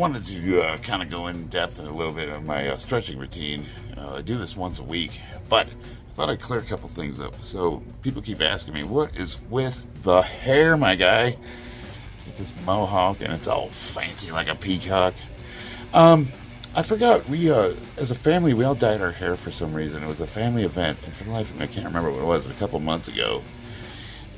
wanted to kind of go in depth in a little bit on my stretching routine. I do this once a week, but I thought I'd clear a couple things up. So people keep asking me, what is with the hair, my guy? Get this mohawk and it's all fancy like a peacock. I forgot, we, as a family, we all dyed our hair for some reason. It was a family event, and for the life of me, I can't remember what it was, a couple months ago.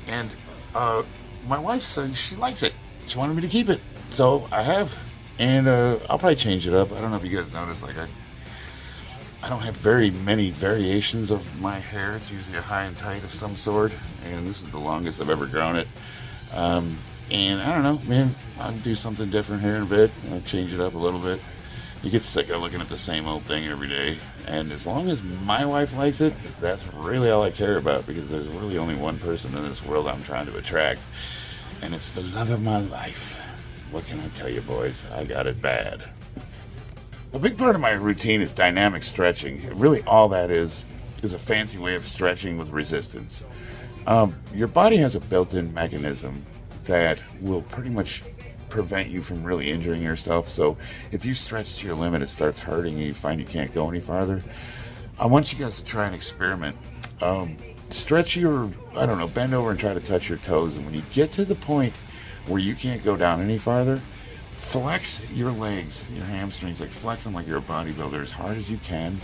And my wife said she likes it. She wanted me to keep it, so I have. And I'll probably change it up. I don't know if you guys noticed, like I don't have very many variations of my hair. It's usually a high and tight of some sort, and this is the longest I've ever grown it. And I don't know, man, I'll do something different here in a bit. I'll change it up a little bit. You get sick of looking at the same old thing every day, and as long as my wife likes it, that's really all I care about, because there's really only one person in this world I'm trying to attract, and it's the love of my life. What can I tell you, boys? I got it bad. A big part of my routine is dynamic stretching. Really all that is a fancy way of stretching with resistance. Your body has a built-in mechanism that will pretty much prevent you from really injuring yourself. So if you stretch to your limit, it starts hurting and you find you can't go any farther. I want you guys to try an experiment. Stretch your, bend over and try to touch your toes. And when you get to the point where you can't go down any farther, flex your legs, your hamstrings, like flex them like you're a bodybuilder as hard as you can,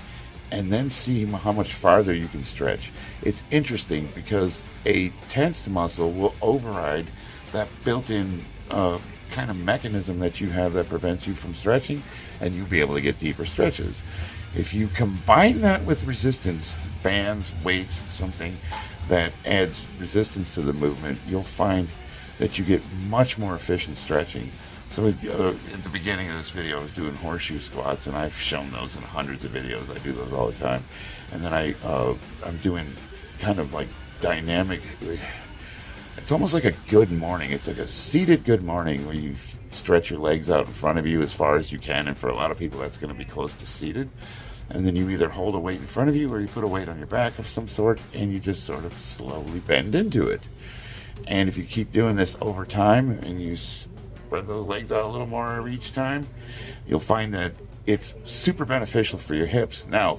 and then see how much farther you can stretch. It's interesting because a tensed muscle will override that built-in kind of mechanism that you have that prevents you from stretching, and you'll be able to get deeper stretches. If you combine that with resistance, bands, weights, something that adds resistance to the movement, you'll find that you get much more efficient stretching. So at the beginning of this video, I was doing horseshoe squats, and I've shown those in hundreds of videos. I do those all the time. And then I'm doing kind of like dynamic. It's almost like a good morning. It's like a seated good morning where you stretch your legs out in front of you as far as you can. And for a lot of people, that's going to be close to seated. And then you either hold a weight in front of you or you put a weight on your back of some sort, and you just sort of slowly bend into it. And if you keep doing this over time and you spread those legs out a little more each time, you'll find that it's super beneficial for your hips. Now,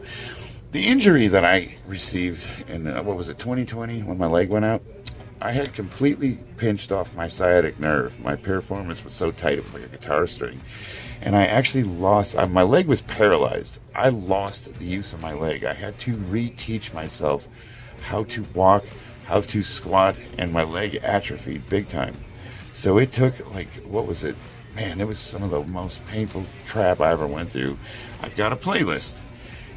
the injury that I received in, 2020 when my leg went out, I had completely pinched off my sciatic nerve. My piriformis was so tight it was like a guitar string. And I actually lost, my leg was paralyzed. I lost the use of my leg. I had to reteach myself how to walk, how to squat, and my leg atrophied big time. So it took it was some of the most painful crap I ever went through. I've got a playlist.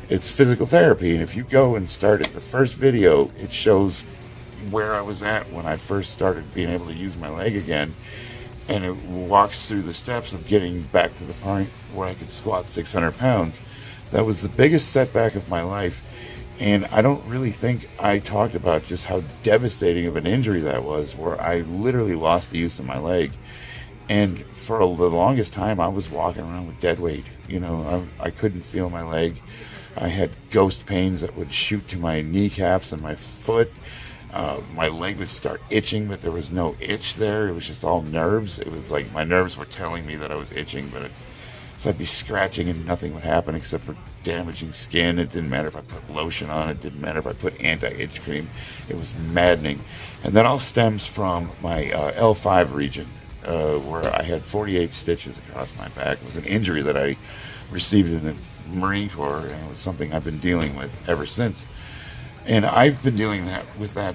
It's physical therapy, and if you go and start at the first video, it shows where I was at when I first started being able to use my leg again, and it walks through the steps of getting back to the point where I could squat 600 pounds. That was the biggest setback of my life. And I don't really think I talked about just how devastating of an injury that was, where I literally lost the use of my leg. And for the longest time, I was walking around with dead weight. I couldn't feel my leg. I had ghost pains that would shoot to my kneecaps and my foot. My leg would start itching, but there was no itch there. It was just all nerves. It was like my nerves were telling me that I was itching, so I'd be scratching and nothing would happen except for damaging skin. It didn't matter if I put lotion on. It didn't matter if I put anti-itch cream. It was maddening. And that all stems from my L5 region, where I had 48 stitches across my back. It was an injury that I received in the Marine Corps, and it was something I've been dealing with ever since. And I've been dealing with that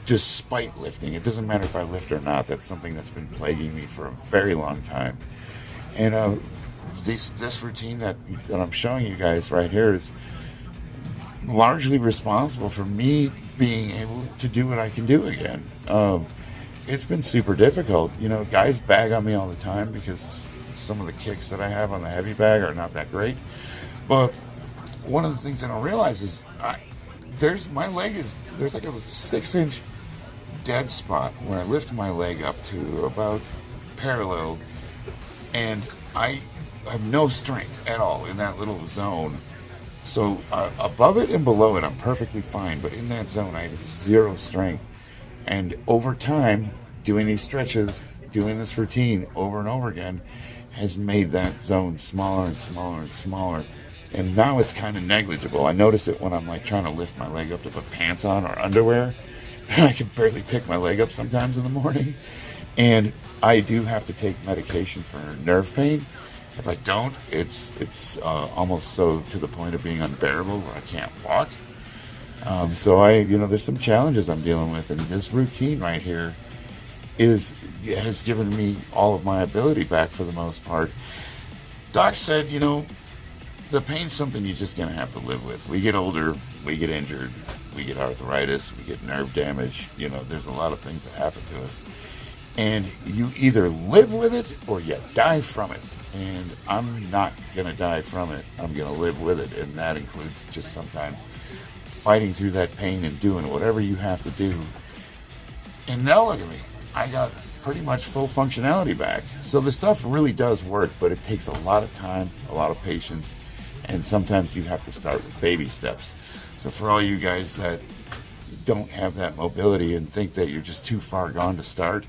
despite lifting. It doesn't matter if I lift or not. That's something that's been plaguing me for a very long time. And this routine that I'm showing you guys right here is largely responsible for me being able to do what I can do again. It's been super difficult. Guys bag on me all the time because some of the kicks that I have on the heavy bag are not that great. But one of the things I don't realize is there's like a 6-inch dead spot where I lift my leg up to about parallel, and I have no strength at all in that little zone. So above it and below it, I'm perfectly fine, but in that zone, I have zero strength. And over time, doing these stretches, doing this routine over and over again, has made that zone smaller and smaller and smaller. And now it's kind of negligible. I notice it when I'm like trying to lift my leg up to put pants on or underwear. And I can barely pick my leg up sometimes in the morning. And I do have to take medication for nerve pain. If I don't, it's almost so to the point of being unbearable where I can't walk. So there's some challenges I'm dealing with, and this routine right here has given me all of my ability back for the most part. Doc said, the pain's something you're just going to have to live with. We get older, we get injured, we get arthritis, we get nerve damage. There's a lot of things that happen to us. And you either live with it or you die from it. And I'm not going to die from it. I'm going to live with it. And that includes just sometimes fighting through that pain and doing whatever you have to do. And now look at me. I got pretty much full functionality back. So the stuff really does work, but it takes a lot of time, a lot of patience, and sometimes you have to start with baby steps. So for all you guys that don't have that mobility and think that you're just too far gone to start,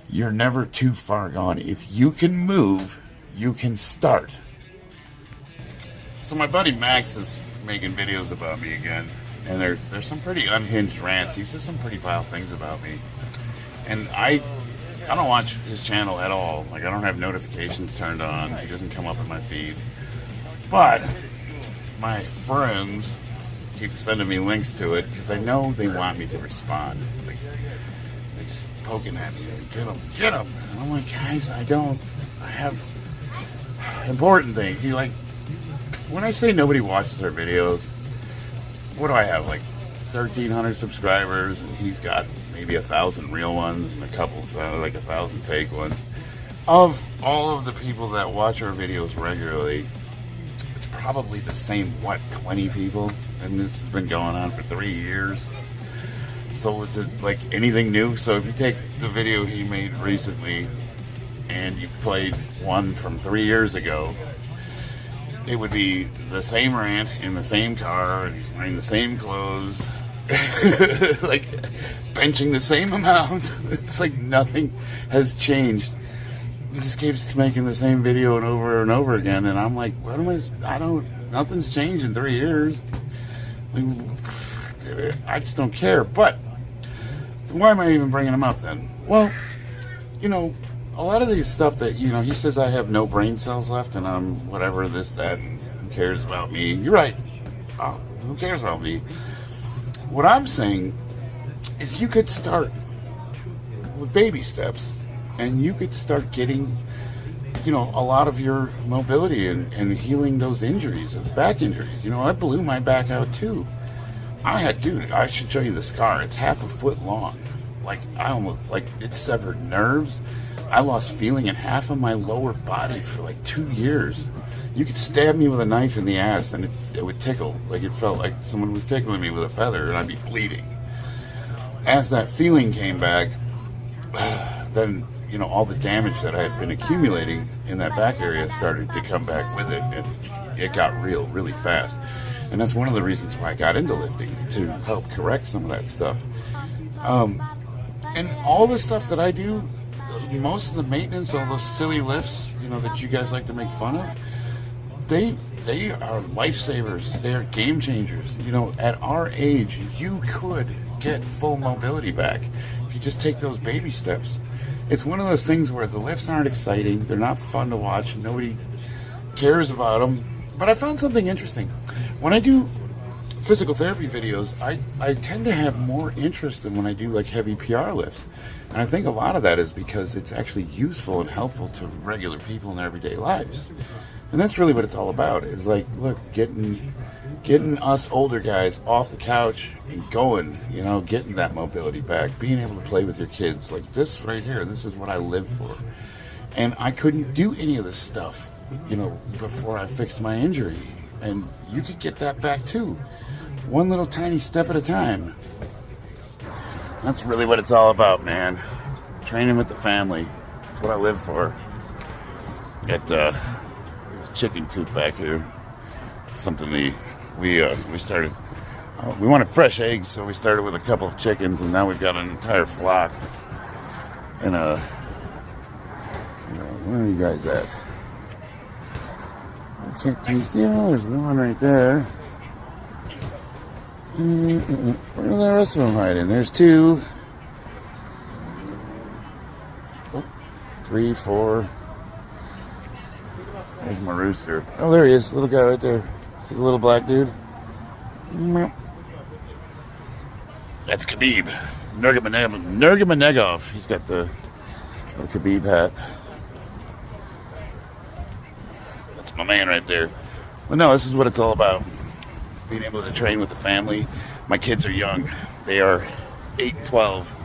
you're never too far gone. If you can move, you can start. So my buddy Max is making videos about me again, and there's some pretty unhinged rants. He says some pretty vile things about me. And I don't watch his channel at all. Like, I don't have notifications turned on. He doesn't come up in my feed. But my friends keep sending me links to it because I know they want me to respond. Like, they're just poking at me. Like, get him. And I'm like, guys, I have important things. When I say nobody watches our videos, what do I have? Like 1,300 subscribers, and he's got maybe 1,000 real ones and a couple, like 1,000 fake ones. Of all of the people that watch our videos regularly, it's probably the same, 20 people? And this has been going on for 3 years. So is it like anything new? So if you take the video he made recently and you played one from 3 years ago, it would be the same rant in the same car, and he's wearing the same clothes, like benching the same amount. It's like nothing has changed. He just keeps making the same video and over again, and I'm like, nothing's changed in 3 years. I just don't care. But why am I even bringing him up then? Well, a lot of these stuff that, he says I have no brain cells left and I'm whatever, this, that, and who cares about me? You're right. Who cares about me? What I'm saying is you could start with baby steps and you could start getting, a lot of your mobility and healing those injuries, those back injuries. I blew my back out too. I should show you the scar. It's 1/2 foot long. It severed nerves. I lost feeling in half of my lower body for like 2 years. You could stab me with a knife in the ass and it would tickle. Like, it felt like someone was tickling me with a feather and I'd be bleeding. As that feeling came back, then, all the damage that I had been accumulating in that back area started to come back with it, and it got real, really fast. And that's one of the reasons why I got into lifting, to help correct some of that stuff. And all the stuff that I do, most of the maintenance, all those silly lifts, that you guys like to make fun of, they are lifesavers. They are game changers. At our age, you could get full mobility back if you just take those baby steps. It's one of those things where the lifts aren't exciting. They're not fun to watch. Nobody cares about them. But I found something interesting. When I do physical therapy videos, I tend to have more interest than when I do like heavy PR lifts. And I think a lot of that is because it's actually useful and helpful to regular people in their everyday lives. And that's really what it's all about, is like, look, getting us older guys off the couch and going, getting that mobility back, being able to play with your kids. Like this right here, this is what I live for. And I couldn't do any of this stuff, before I fixed my injury. And you could get that back too. One little tiny step at a time. That's really what it's all about, man. Training with the family. That's what I live for. Got this chicken coop back here. Something we started. We wanted fresh eggs, so we started with a couple of chickens, and now we've got an entire flock. And where are you guys at? Can you see it? There's one right there. Where are the rest of them hiding? There's 2. 3, 4. There's my rooster. Oh, there he is. Little guy right there. See the little black dude? That's Khabib. Nurmagomedov. He's got the Khabib hat. That's my man right there. But no, this is what it's all about. Being able to train with the family. My kids are young. They are 8 and 12.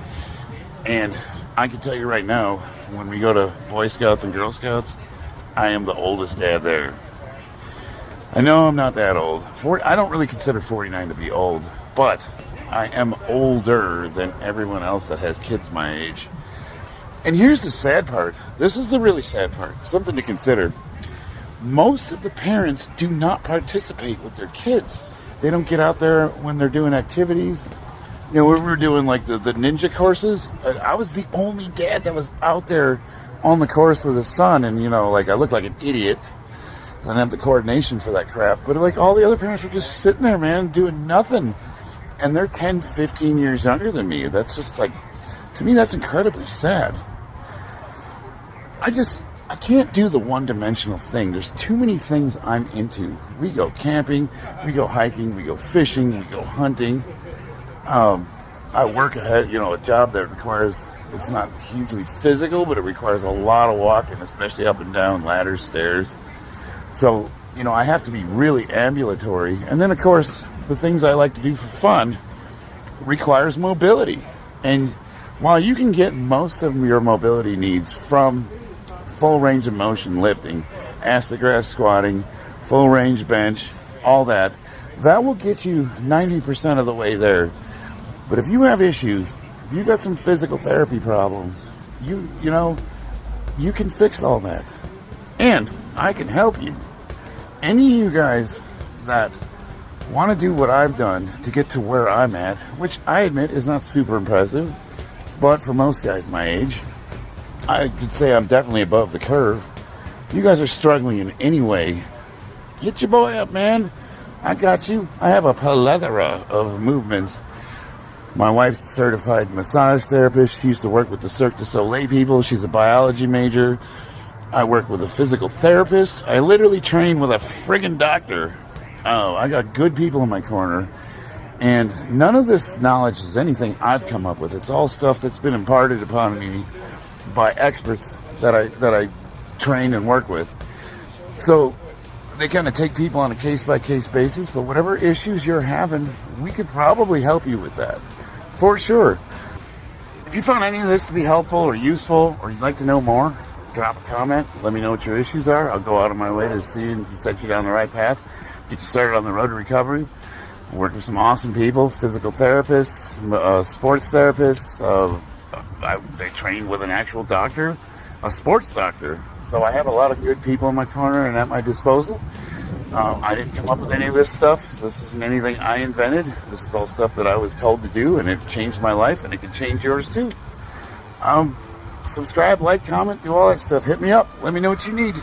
And I can tell you right now, when we go to Boy Scouts and Girl Scouts, I am the oldest dad there. I know I'm not that old. I don't really consider 49 to be old, but I am older than everyone else that has kids my age. And here's the sad part. This is the really sad part. Something to consider. Most of the parents do not participate with their kids. They don't get out there when they're doing activities. You know, we were doing like the ninja courses. I was the only dad that was out there on the course with his son. And, you know, like I looked like an idiot. I didn't have the coordination for that crap. But like all the other parents were just sitting there, man, doing nothing. And they're 10, 15 years younger than me. That's just like, to me, that's incredibly sad. I can't do the one-dimensional thing. There's too many things I'm into. We go camping, we go hiking, we go fishing, we go hunting. I work a job that requires, it's not hugely physical, but it requires a lot of walking, especially up and down ladders, stairs. So, you know, I have to be really ambulatory. And then, of course, the things I like to do for fun requires mobility. And while you can get most of your mobility needs from full range of motion lifting, acid grass squatting, full range bench, all that will get you 90% of the way there. But if you have issues, if you got some physical therapy problems, you can fix all that. And I can help you. Any of you guys that want to do what I've done to get to where I'm at, which I admit is not super impressive, but for most guys my age, I could say I'm definitely above the curve. You guys are struggling in any way, hit your boy up, man. I got you. I have a plethora of movements. My wife's a certified massage therapist. She used to work with the Cirque du Soleil people. She's a biology major. I work with a physical therapist. I literally train with a friggin' doctor. Oh, I got good people in my corner. And none of this knowledge is anything I've come up with. It's all stuff that's been imparted upon me by experts that I train and work with. So they kind of take people on a case-by-case basis, but whatever issues you're having, we could probably help you with that, for sure. If you found any of this to be helpful or useful, or you'd like to know more, drop a comment, let me know what your issues are. I'll go out of my way to see and to set you down the right path, get you started on the road to recovery. I work with some awesome people, physical therapists, sports therapists. They train with an actual doctor, a sports doctor. So I have a lot of good people in my corner and at my disposal. I didn't come up with any of this stuff. This isn't anything I invented. This is all stuff that I was told to do, and it changed my life, and it can change yours too. Subscribe, like, comment, do all that stuff. Hit me up. Let me know what you need.